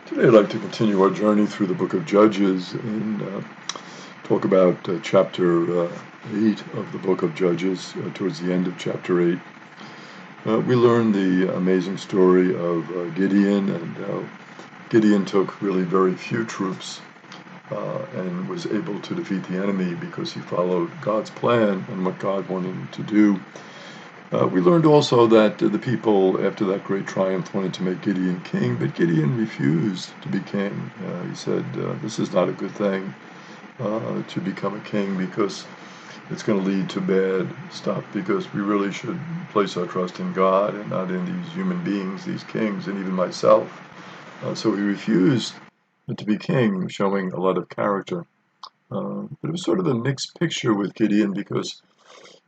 Today I'd like to continue our journey through the book of Judges and talk about chapter 8 of the book of Judges, towards the end of chapter 8. We learn the amazing story of Gideon, and Gideon took really very few troops and was able to defeat the enemy because he followed God's plan and what God wanted him to do. We learned also that the people, after that great triumph, wanted to make Gideon king, but Gideon refused to be king. He said, this is not a good thing to become a king because it's going to lead to bad stuff, because we really should place our trust in God and not in these human beings, these kings, and even myself. So he refused to be king, showing a lot of character. But it was sort of a mixed picture with Gideon, because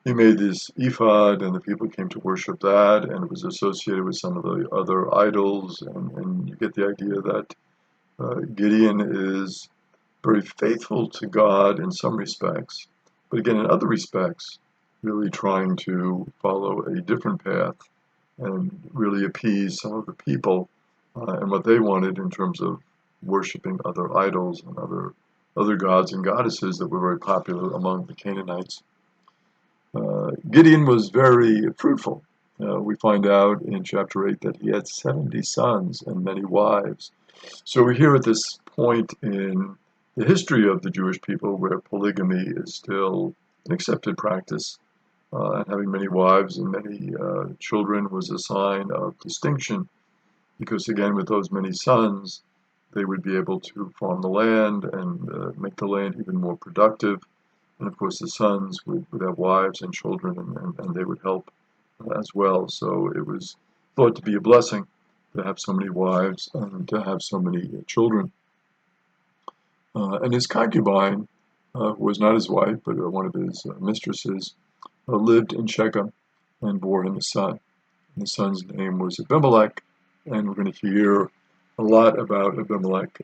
he made this ephod, and the people came to worship that, and it was associated with some of the other idols, and you get the idea that Gideon is very faithful to God in some respects, but again, in other respects, really trying to follow a different path and really appease some of the people and what they wanted in terms of worshiping other idols and other gods and goddesses that were very popular among the Canaanites. Gideon was very fruitful. We find out in chapter 8 that he had 70 sons and many wives. So we're here at this point in the history of the Jewish people where polygamy is still an accepted practice, and having many wives and many children was a sign of distinction, because again, with those many sons, they would be able to farm the land and make the land even more productive. And of course, the sons would have wives and children, and they would help as well. So it was thought to be a blessing to have so many wives and to have so many children. And his concubine, who was not his wife, but one of his mistresses, lived in Shechem and bore him a son. And the son's name was Abimelech, and we're going to hear a lot about Abimelech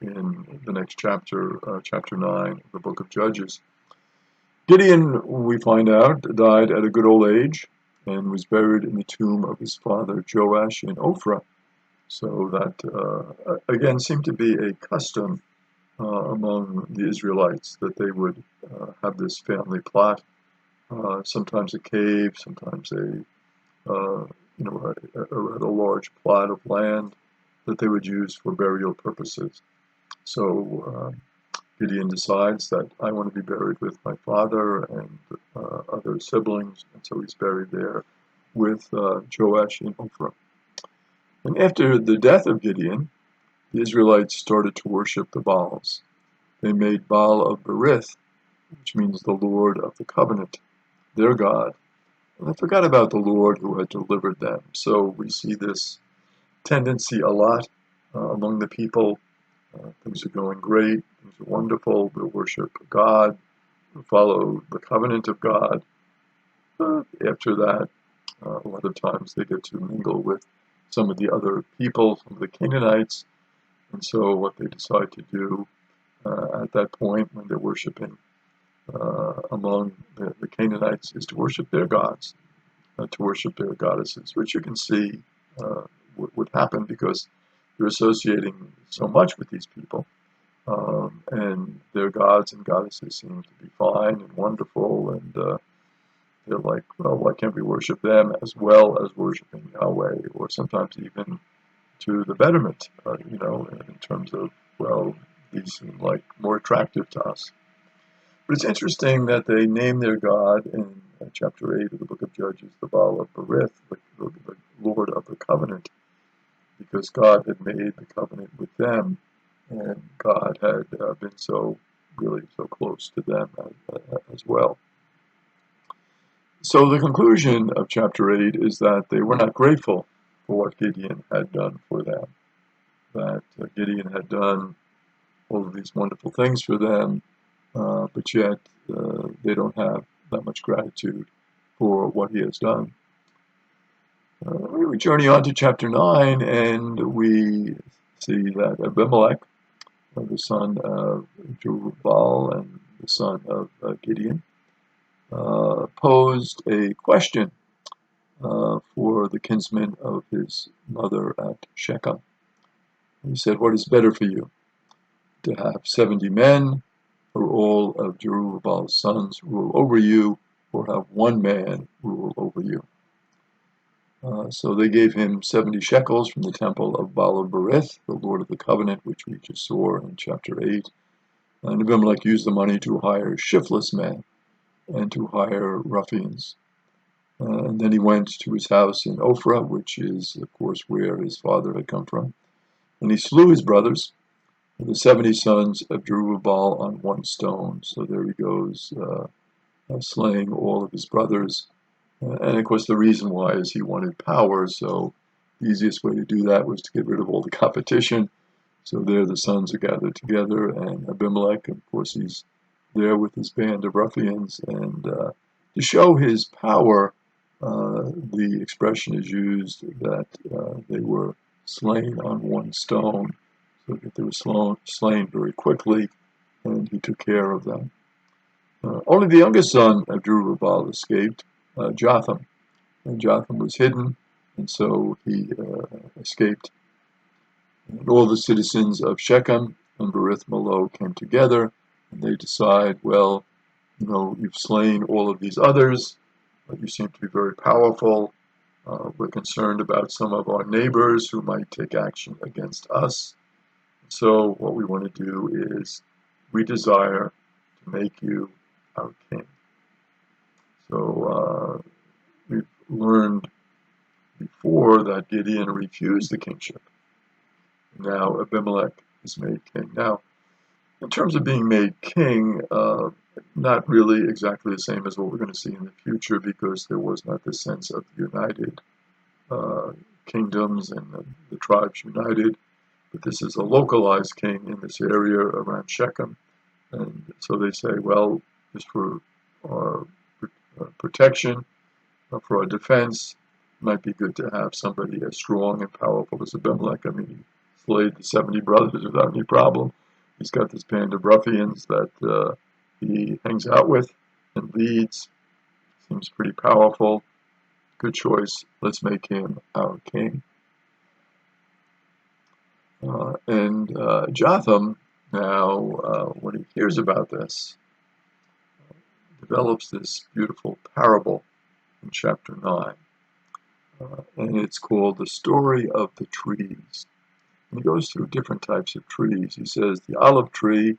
in the next chapter, chapter 9 of the book of Judges. Gideon, we find out, died at a good old age and was buried in the tomb of his father Joash in Ophrah. So that, again, seemed to be a custom among the Israelites, that they would have this family plot, sometimes a cave, sometimes a large plot of land that they would use for burial purposes. So Gideon decides that I want to be buried with my father and other siblings, and so he's buried there with Joash in Ophrah. And after the death of Gideon, the Israelites started to worship the Baals. They made Baal of Berith, which means the Lord of the Covenant, their God. And they forgot about the Lord who had delivered them. So we see this tendency a lot among the people. Things are going great, things are wonderful, they'll worship God, they'll follow the covenant of God. After that, a lot of times they get to mingle with some of the other people, some of the Canaanites, and so what they decide to do at that point when they're worshiping among the Canaanites is to worship their gods, to worship their goddesses, which you can see would happen because they're associating so much with these people, and their gods and goddesses seem to be fine and wonderful, and they're like, well, why can't we worship them as well as worshiping Yahweh, or sometimes even to the betterment, in terms of, well, these seem like more attractive to us. But it's interesting that they name their God in chapter 8 of the book of Judges, the Baal of Berith, the Lord of the Covenant, because God had made the covenant with them, and God had been really so close to them as well. So the conclusion of chapter 8 is that they were not grateful for what Gideon had done for them, that Gideon had done all of these wonderful things for them, but yet they don't have that much gratitude for what he has done. We journey on to chapter 9, and we see that Abimelech, the son of Jerubbaal and the son of Gideon, posed a question for the kinsmen of his mother at Shechem. He said, what is better for you, to have 70 men, or all of Jerubaal's sons rule over you, or have one man rule over you? So they gave him 70 shekels from the temple of Baal-berith, the Lord of the Covenant, which we just saw in chapter 8. And Abimelech used the money to hire shiftless men and to hire ruffians. And then he went to his house in Ophrah, which is, of course, where his father had come from. And he slew his brothers, the 70 sons of Jerubbaal, on one stone. So there he goes, slaying all of his brothers. And of course, the reason why is he wanted power. So the easiest way to do that was to get rid of all the competition. So there the sons are gathered together, and Abimelech, of course, he's there with his band of ruffians. And to show his power, the expression is used that they were slain on one stone, so that they were slain very quickly, and he took care of them. Only the youngest son of Jerubbaal escaped, Jotham, and Jotham was hidden, and so he escaped. And all the citizens of Shechem and Berith Milo came together, and they decide, well, you've slain all of these others, but you seem to be very powerful. We're concerned about some of our neighbors who might take action against us. So what we want to do is we desire to make you our king. So we've learned before that Gideon refused the kingship. Now Abimelech is made king. Now, in terms of being made king, not really exactly the same as what we're going to see in the future, because there was not this sense of united kingdoms and the tribes united. But this is a localized king in this area around Shechem. And so they say, well, just for our protection, for our defense, it might be good to have somebody as strong and powerful as Abimelech. I mean, he slayed the 70 brothers without any problem. He's got this band of ruffians that he hangs out with and leads. Seems pretty powerful. Good choice. Let's make him our king. And Jotham, now, when he hears about this, develops this beautiful parable in chapter 9. And it's called The Story of the Trees. And he goes through different types of trees. He says, the olive tree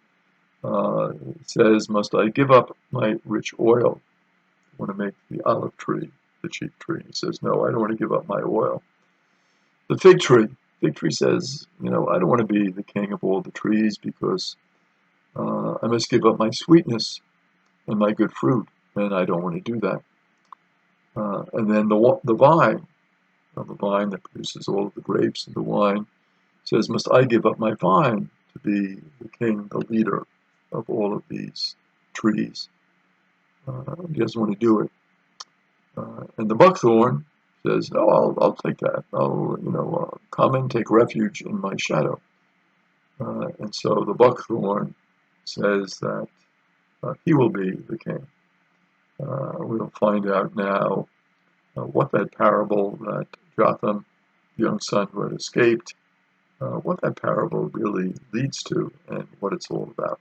says, must I give up my rich oil? I want to make the olive tree the cheap tree. He says, no, I don't want to give up my oil. The fig tree says, I don't want to be the king of all the trees, because I must give up my sweetness and my good fruit, and I don't want to do that. And then the vine that produces all of the grapes and the wine, says, must I give up my vine to be the king, the leader of all of these trees? He doesn't want to do it. And the buckthorn says, no, I'll take that. I'll, come and take refuge in my shadow. And so the buckthorn says that he will be the king. We'll find out now what that parable that Jotham, the young son who had escaped, what that parable really leads to and what it's all about.